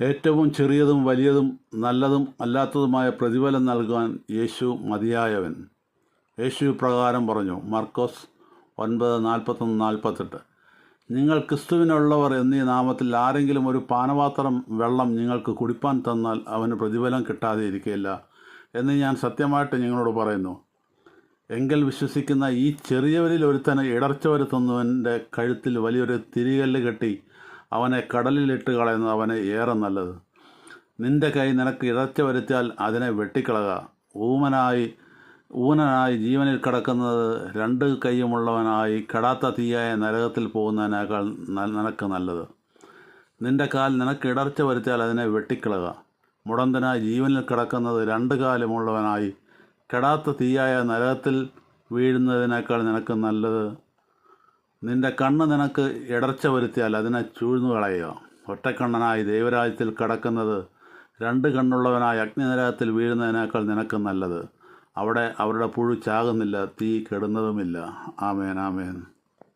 ഏറ്റവും ചെറിയതും വലിയതും നല്ലതും അല്ലാത്തതുമായ പ്രതിഫലം നൽകാൻ യേശു മതിയായവൻ. യേശു പ്രകാരം പറഞ്ഞു. മർക്കോസ് 9:41-48. നിങ്ങൾ ക്രിസ്തുവിനുള്ളവർ എന്നീ നാമത്തിൽ ആരെങ്കിലും ഒരു പാനപാത്രം വെള്ളം നിങ്ങൾക്ക് കുടിപ്പാൻ തന്നാൽ അവന് പ്രതിഫലം കിട്ടാതെ ഇരിക്കുകയില്ല എന്ന് ഞാൻ സത്യമായിട്ട് നിങ്ങളോട് പറയുന്നു. എങ്കിൽ വിശ്വസിക്കുന്ന ഈ ചെറിയവരിൽ ഒരുത്തന് ഇടർച്ച വരുത്തുന്നവൻ്റെ കഴുത്തിൽ വലിയൊരു തിരികല്ല് കെട്ടി അവനെ കടലിലിട്ട് കളയുന്നത് അവന് ഏറെ നല്ലത്. നിന്റെ കൈ നിനക്ക് ഇടർച്ച വരുത്തിയാൽ അതിനെ വെട്ടിക്കളക. ഊനനായി ജീവനിൽ കിടക്കുന്നത് രണ്ട് കൈയുമുള്ളവനായി കെടാത്ത തീയായ നരകത്തിൽ പോകുന്നതിനേക്കാൾ നിനക്ക് നല്ലത്. നിന്റെ കാൽ നിനക്ക് ഇടർച്ച വരുത്തിയാൽ അതിനെ വെട്ടിക്കളക. മുടന്തനായി ജീവനിൽ കിടക്കുന്നത് രണ്ട് കാലുമുള്ളവനായി കെടാത്ത തീയായ നരകത്തിൽ വീഴുന്നതിനേക്കാൾ നിനക്ക് നല്ലത്. നിന്റെ കണ്ണ് നിനക്ക് ഇടർച്ച വരുത്തിയാൽ അതിനെ ചൂഴ്ന്നു കളയുക. ഒറ്റക്കണ്ണനായി ദൈവരാജ്യത്തിൽ കടക്കുന്നത് രണ്ട് കണ്ണുള്ളവനായി അഗ്നിനരകത്തിൽ വീഴുന്നതിനേക്കാൾ നിനക്ക് നല്ലത്. അവിടെ അവരുടെ പുഴു ചാകുന്നില്ല, തീ കെടുന്നതുമില്ല. ആമേൻ, ആമേൻ.